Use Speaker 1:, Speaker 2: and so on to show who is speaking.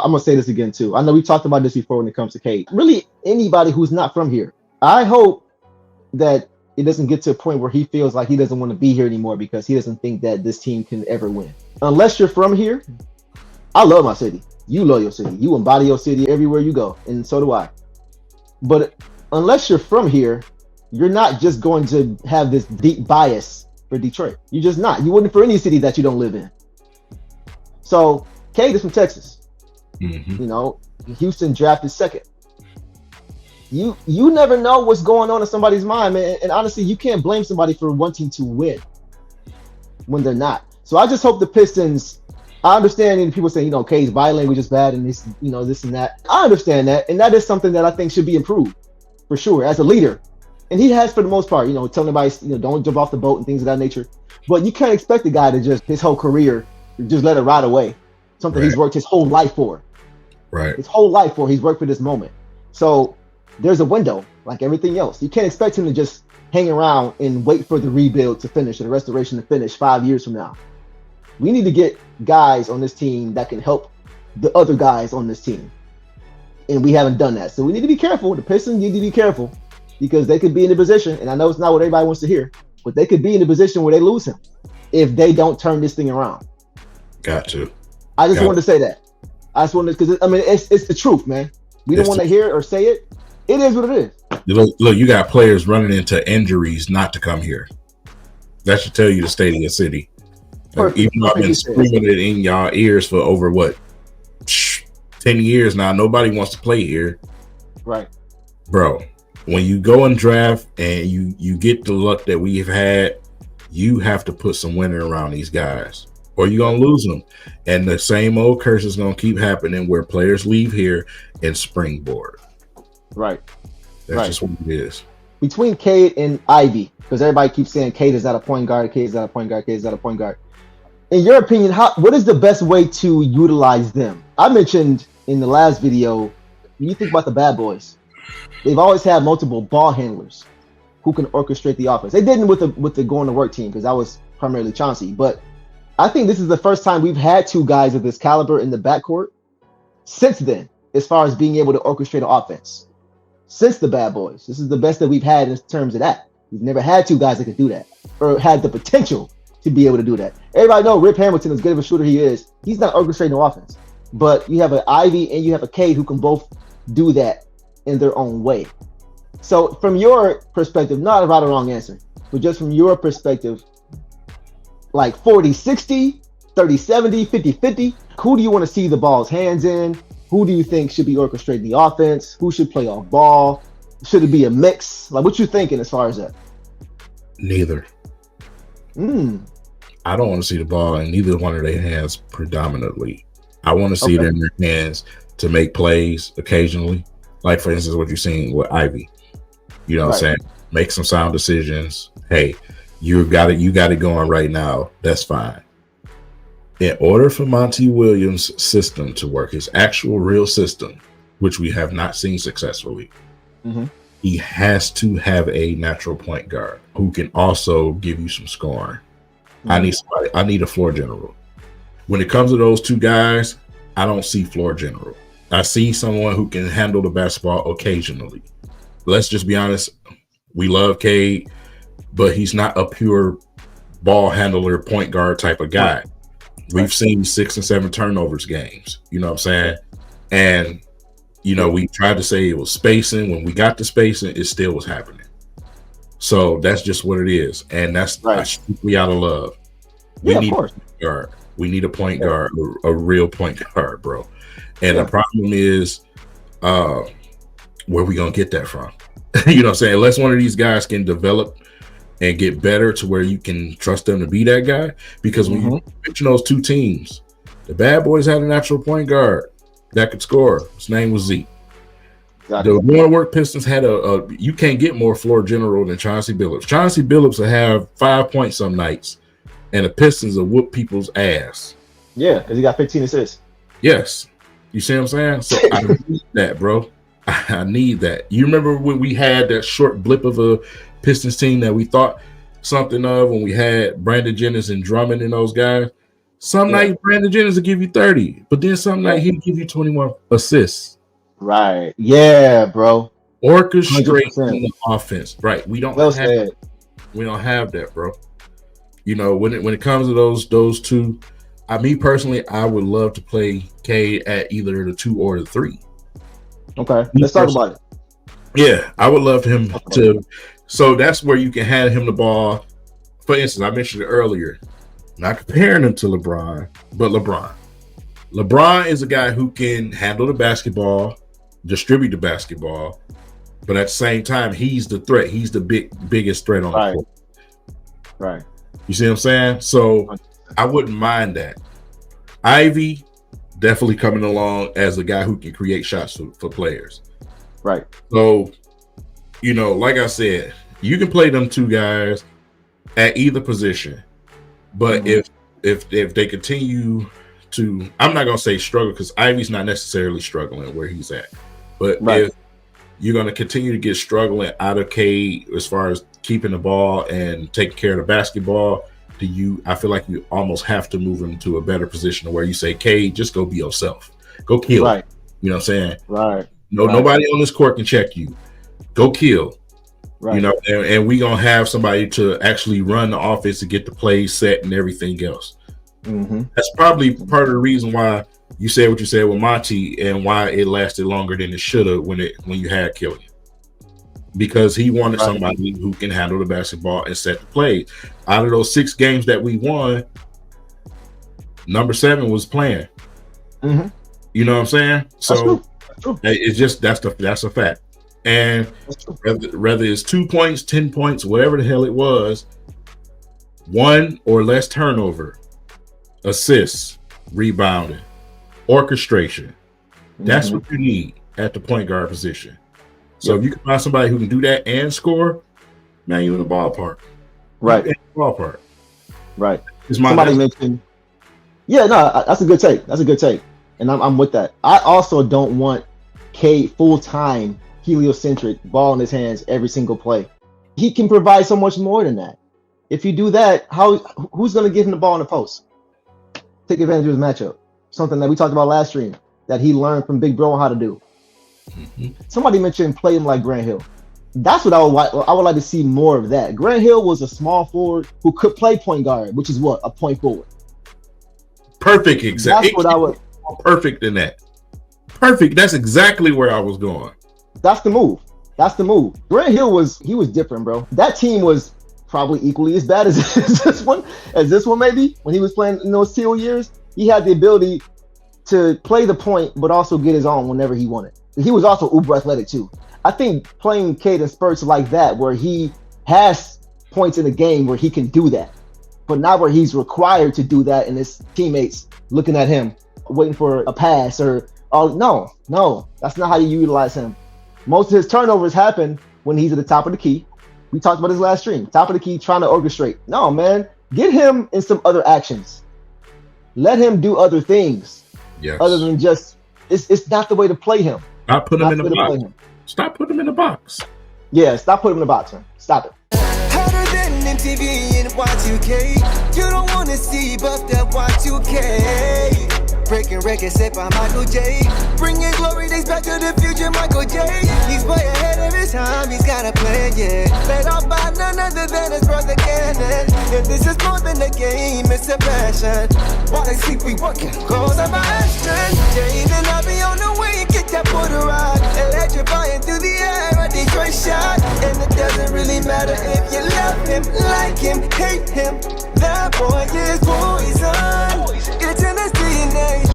Speaker 1: I'm gonna say this again too. I know we talked about this before when it comes to Cade. Really, anybody who's not from here, I hope that it doesn't get to a point where he feels like he doesn't want to be here anymore because he doesn't think that this team can ever win. Unless you're from here, I love my city. You love your city. You embody your city everywhere you go, and so do I. But unless you're from here, you're not just going to have this deep bias for Detroit. You're just not. You wouldn't for any city that you don't live in. So Cade is from Texas.
Speaker 2: Mm-hmm.
Speaker 1: You know, Houston drafted second. You never know what's going on in somebody's mind, man. And honestly, you can't blame somebody for wanting to win when they're not. So I just hope the Pistons. I understand and people say, you know, Cade's body language is bad and this, you know, this and that. I understand that, and that is something that I think should be improved for sure as a leader. And he has for the most part, you know, telling everybody, you know, don't jump off the boat and things of that nature. But you can't expect the guy to just his whole career just let it ride away. Something he's worked his whole life for.
Speaker 2: Right.
Speaker 1: His whole life for. He's worked for this moment. So there's a window, like everything else. You can't expect him to just hang around and wait for the rebuild to finish or the restoration to finish 5 years from now. We need to get guys on this team that can help the other guys on this team. And we haven't done that. So we need to be careful. The Pistons need to be careful because they could be in a position, and I know it's not what everybody wants to hear, but they could be in a position where they lose him if they don't turn this thing around.
Speaker 2: Got to.
Speaker 1: I just wanted to say that. I just wanted to, because I mean, it's the truth, man. We don't want to hear it or say it. It is what it is.
Speaker 2: Look, you got players running into injuries not to come here. That should tell you the state of your city. Like, even though I've been screaming it in y'all ears for over 10 years now, nobody wants to play here.
Speaker 1: Right.
Speaker 2: Bro, when you go and draft and you get the luck that we've had, you have to put some winning around these guys or you're going to lose them. And the same old curse is going to keep happening where players leave here and springboard.
Speaker 1: Right.
Speaker 2: That's just what it is.
Speaker 1: Between Cade and Ivy, because everybody keeps saying Cade is not a point guard, Cade is not a point guard, Cade is not a point guard. In your opinion, what is the best way to utilize them? I mentioned in the last video, when you think about the bad boys, they've always had multiple ball handlers who can orchestrate the offense. They didn't with the going to work team because that was primarily Chauncey. But I think this is the first time we've had two guys of this caliber in the backcourt since then, as far as being able to orchestrate an offense. Since the bad boys, this is the best that we've had in terms of that. We've never had two guys that could do that or had the potential to be able to do that. Everybody know Rip Hamilton, as good of a shooter he is, he's not orchestrating no offense. But you have an Ivy and you have a Cade who can both do that in their own way. So from your perspective, not a right or wrong answer, but just from your perspective, like 40-60, 30-70, 50-50, who do you want to see the ball's hands in? Who do you think should be orchestrating the offense? Who should play off ball? Should it be a mix? Like, what you thinking as far as that?
Speaker 2: Neither. I don't want to see the ball in neither one of their hands predominantly. I want to see it in their hands to make plays occasionally. Like, for instance, what you're seeing with Ivy. You know what I'm saying? Make some sound decisions. Hey, you got it going right now. That's fine. In order for Monty Williams' system to work, his actual real system, which we have not seen successfully, he has to have a natural point guard who can also give you some scoring. I need a floor general. When it comes to those two guys, I don't see floor general. I see someone who can handle the basketball occasionally. Let's just be honest. We love Cade, but he's not a pure ball handler, point guard type of guy. We've seen 6 and 7 turnovers games. You know what I'm saying? And, you know, we tried to say it was spacing. When we got to spacing, it still was happening. So that's just what it is. And that's we out of love. We need a point guard. We need a point guard, a real point guard, bro. And the problem is, where we going to get that from? You know what I'm saying? Unless one of these guys can develop and get better to where you can trust them to be that guy. Because when you mention those two teams, the bad boys had a natural point guard that could score. His name was Zeke. Exactly. The Warwick Pistons had you can't get more floor general than Chauncey Billups. Chauncey Billups will have 5 points some nights, and the Pistons will whoop people's ass.
Speaker 1: Yeah, because he got 15 assists.
Speaker 2: Yes. You see what I'm saying? So I need that, bro. I need that. You remember when we had that short blip of a Pistons team that we thought something of when we had Brandon Jennings and Drummond and those guys? Some night Brandon Jennings will give you 30, but then some night he'll give you 21 assists.
Speaker 1: Right. Yeah, bro.
Speaker 2: Orchestrating the offense. Right. We don't have that, bro. You know, when it comes to those two, me personally, I would love to play Cade at either the 2 or the 3.
Speaker 1: Okay. Let's talk about it.
Speaker 2: Yeah, I would love him to. So that's where you can hand him the ball. For instance, I mentioned it earlier. Not comparing him to LeBron, but LeBron. LeBron is a guy who can handle the basketball, distribute the basketball, but at the same time, he's the threat. He's the biggest threat on the court.
Speaker 1: Right.
Speaker 2: You see what I'm saying? So I wouldn't mind that. Ivy definitely coming along as a guy who can create shots for players.
Speaker 1: Right.
Speaker 2: So, you know, like I said, you can play them two guys at either position. But if they continue to, I'm not gonna say struggle because Ivy's not necessarily struggling where he's at. But if you're gonna continue to get struggling out of Cade as far as keeping the ball and taking care of the basketball, I feel like you almost have to move him to a better position where you say, Cade, just go be yourself. Go kill.
Speaker 1: Right.
Speaker 2: You know what I'm saying?
Speaker 1: Right.
Speaker 2: Nobody on this court can check you. Go kill. Right. You know, and we gonna have somebody to actually run the offense to get the plays set and everything else. That's probably part of the reason why you said what you said with Monty and why it lasted longer than it should have when you had Killian, because he wanted somebody who can handle the basketball and set the play. Out of those 6 games that we won, number 7 was playing. You know what I'm saying? So it's just that's a fact. And whether it's 2 points, 10 points, whatever the hell it was, 1 or less turnover, assists, rebounding, orchestration. That's what you need at the point guard position. So if you can find somebody who can do that and score, man, you're in the ballpark.
Speaker 1: Right.
Speaker 2: In the ballpark.
Speaker 1: Right. Somebody mentioned. Yeah, no, that's a good take. That's a good take. And I'm with that. I also don't want Cade full-time heliocentric ball in his hands every single play. He can provide so much more than that. If you do that, who's going to give him the ball in the post? Take advantage of his matchup. Something that we talked about last stream that he learned from Big Bro on how to do. Somebody mentioned play him like Grant Hill. That's what I would like to see more of that. Grant Hill was a small forward who could play point guard, which is what? A point forward.
Speaker 2: Perfect. Exactly.
Speaker 1: That's what I would.
Speaker 2: Perfect in that. Perfect. That's exactly where I was going.
Speaker 1: That's the move. Grant Hill was different, bro. That team was probably equally as bad as this one maybe. When he was playing in those teal years, he had the ability to play the point, but also get his own whenever he wanted. He was also uber athletic too. I think playing Cade in spurts like that, where he has points in the game where he can do that, but not where he's required to do that, and his teammates looking at him, waiting for a pass no, that's not how you utilize him. Most of his turnovers happen when he's at the top of the key. We talked about his last stream. Top of the key, trying to orchestrate. No, man. Get him in some other actions. Let him do other things.
Speaker 2: Yes.
Speaker 1: Other than just, it's not the way to play him.
Speaker 2: Stop putting him in the box. Stop putting him in the box.
Speaker 1: Yeah, stop putting him in the box, man. Stop it.
Speaker 3: Harder than MTV and Y2K. You don't want to see, but that Y2K. Breaking records set by Michael J. Bringing glory days back to the future, Michael J. He's way ahead of his time, he's got a plan, yeah. Led off by none other than his brother Cannon. And this is more than a game, it's a passion. While they sleep, we working, cause of action. Jaden Ivey on the way, get that Puerto ride. Electrifying through the air, a Detroit shot. And it doesn't really matter if you love him, like him, hate him.